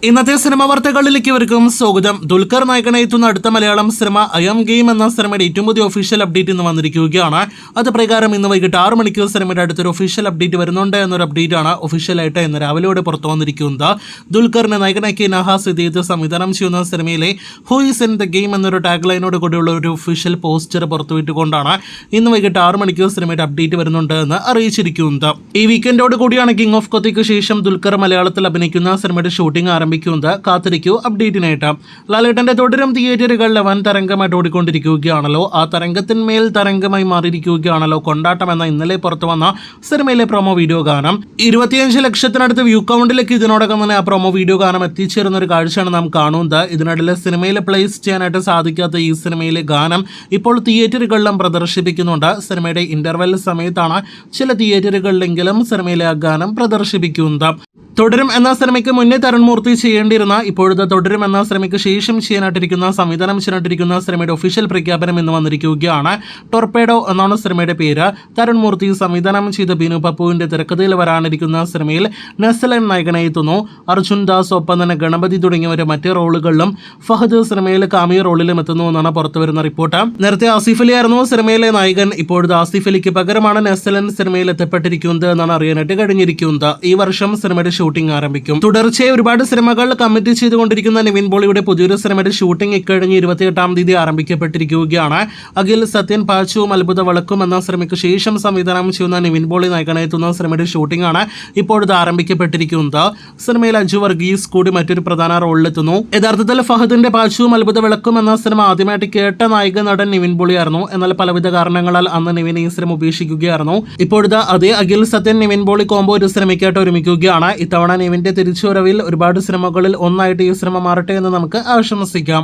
ഇന്നത്തെ സിനിമ വാർത്തകളിലേക്ക് ഇവർക്കും സ്വാഗതം. ദുൽഖർ നായകനായി എത്തുന്ന അടുത്ത മലയാളം സിനിമ ഐ ആം ഗെയിം എന്ന സിനിമയുടെ ഏറ്റവും പുതിയ ഒഫീഷ്യൽ അപ്ഡേറ്റ് ഇന്ന് വന്നിരിക്കുകയാണ്. അത് പ്രകാരം ഇന്ന് വൈകിട്ട് 6 മണിക്ക് സിനിമയുടെ അടുത്തൊരു ഒഫീഷ്യൽ അപ്ഡേറ്റ് വരുന്നുണ്ട് എന്നൊരു അപ്ഡേറ്റ് ആണ് ഒഫീഷ്യലായിട്ട് ഇന്ന് രാവിലെയോടെ പുറത്തു വന്നിരിക്കുന്നത്. ദുൽഖറിനെ നായകനാക്കി നഹാസ് ഇദീത്ത് സംവിധാനം ചെയ്യുന്ന സിനിമയിലെ who is in the game എന്നൊരു ടാഗ് ലൈനോട് കൂടിയുള്ള ഒരു ഒഫീഷ്യൽ പോസ്റ്റർ പുറത്തുവിട്ടുകൊണ്ടാണ് ഇന്ന് വൈകിട്ട് 6 മണിക്ക് സിനിമയുടെ അപ്ഡേറ്റ് വരുന്നുണ്ട് എന്ന് അറിയിച്ചിരിക്കുന്നത്. ഈ വീക്കെൻഡോട് കൂടിയാണ് കിങ് ഓഫ് കൊത്തയ്ക്ക് ശേഷം ദുൽഖർ മലയാളത്തിൽ അഭിനയിക്കുന്ന സിനിമയുടെ ഷൂട്ടിംഗ് ആരംഭിക്കുന്നത്. കാത്തിരിക്കൂ അപ്ഡേറ്റിനായിട്ട്. ലാലേട്ടന്റെ തുടരും തിയേറ്ററുകളിലെ വൻ തരംഗമായിട്ട് ഓടിക്കൊണ്ടിരിക്കുകയാണല്ലോ. ആ തരംഗത്തിന്മേൽ തരംഗമായി മാറിയിരിക്കുകയാണല്ലോ കൊണ്ടാട്ടം എന്ന ഇന്നലെ പുറത്തു വന്ന സിനിമയിലെ പ്രൊമോ വീഡിയോ ഗാനം. 25 ലക്ഷത്തിനടുത്ത് വ്യൂ കൗണ്ടിലേക്ക് ഇതിനോടകം തന്നെ ആ പ്രൊമോ വീഡിയോ ഗാനം എത്തിച്ചേരുന്ന ഒരു കാഴ്ചയാണ് നാം കാണുന്നത്. ഇതിനിടയിൽ സിനിമയിൽ പ്ലേസ് ചെയ്യാനായിട്ട് സാധിക്കാത്ത ഈ സിനിമയിലെ ഗാനം ഇപ്പോൾ തിയേറ്ററുകളിലും പ്രദർശിപ്പിക്കുന്നുണ്ട്. സിനിമയുടെ ഇന്റർവെൽ സമയത്താണ് ചില തിയേറ്ററുകളിലെങ്കിലും സിനിമയിലെ ആ ഗാനം പ്രദർശിപ്പിക്കുന്നത്. തുടരും എന്ന സിനിമയ്ക്ക് മുന്നേ തരുൺ മൂർത്തി ചെയ്യേണ്ടിയിരുന്ന ഇപ്പോഴത്തെ തുടരും എന്ന സിനിമയ്ക്ക് ശേഷം സംവിധാനം ചെയ്യാനായിട്ടിരിക്കുന്ന സിനിമയുടെ ഒഫീഷ്യൽ പ്രഖ്യാപനം ഇന്ന് വന്നിരിക്കുകയാണ്. ടൊർപേഡോ എന്നാണ് സിനിമയുടെ പേര്. തരുൺ മൂർത്തി സംവിധാനം ചെയ്ത ബിനു പപ്പുവിന്റെ തിരക്കഥയിൽ വരാനിരിക്കുന്ന സിനിമയിൽ നെസ്ലൻ നായകനായി എത്തുന്നു. അർജുൻ ദാസ് ഒപ്പം തന്നെ ഗണപതി തുടങ്ങിയവരെ മറ്റ് റോളുകളിലും ഫഹദ് സിനിമയിൽ കാമിയോ റോളിലും എത്തുന്നു എന്നാണ് പുറത്തുവരുന്ന റിപ്പോർട്ട്. നേരത്തെ ആസിഫ് അലി ആയിരുന്നു സിനിമയിലെ നായകൻ. ഇപ്പോഴത്തെ ആസിഫ് അലിക്ക് പകരമാണ് നെസ്ലൻ സിനിമയിൽ എത്തപ്പെട്ടിരിക്കുന്നത് എന്നാണ് അറിയാനായിട്ട് കഴിഞ്ഞിരിക്കുന്നത്. ഈ വർഷം സിനിമയുടെ ഷൂട്ടിംഗ് ആരംഭിക്കും. തുടർച്ചയായി ഒരുപാട് സിനിമകൾ കമ്മിറ്റ് ചെയ്തുകൊണ്ടിരിക്കുന്ന നിവിൻ പോളിയുടെ പുതിയൊരു സിനിമയുടെ ഷൂട്ടിംഗ് ഇക്കഴിഞ്ഞ് 28-ാം തീയതി ആരംഭിക്കപ്പെട്ടിരിക്കുകയാണ്. അഖിൽ സത്യൻ പാച്ചുവും അത്ഭുത വളക്കും എന്ന സിനിമയ്ക്ക് ശേഷം സംവിധാനം ചെയ്യുന്ന നിവിൻ പോളി നായകനെത്തുന്ന സിനിമയുടെ ഷൂട്ടിംഗ് ആണ് ഇപ്പോഴത്തെ ആരംഭിക്കപ്പെട്ടിരിക്കുന്നത്. സിനിമയിൽ അജു വർഗീസ് കൂടി മറ്റൊരു പ്രധാന റോളിലെത്തുന്നു. യഥാർത്ഥത്തിൽ ഫഹദിന്റെ പാച്ചുവും അത്ഭുത വിളക്കും എന്ന സിനിമ ആദ്യമായിട്ട് കേട്ട നായിക നടൻ നിവിൻ പോളിയായിരുന്നു. എന്നാൽ പലവിധ കാരണങ്ങളാൽ അന്ന് നിവിൻ ഈ സിനിമ ഉപേക്ഷിക്കുകയായിരുന്നു. ഇപ്പോഴത്തെ അതേ അഖിൽ സത്യൻ നിവിൻ പോളി കോംബോ ഒരു സിനിമയ്ക്കായിട്ട് ഒരുമിക്കുകയാണ്. ഇത്തവണ നിവിന്റെ തിരിച്ചുവരവിൽ ഒരുപാട് സിനിമകളിൽ ഒന്നായിട്ട് ഈ സിനിമ മാറട്ടെ എന്ന് നമുക്ക് ആശംസിക്കാം.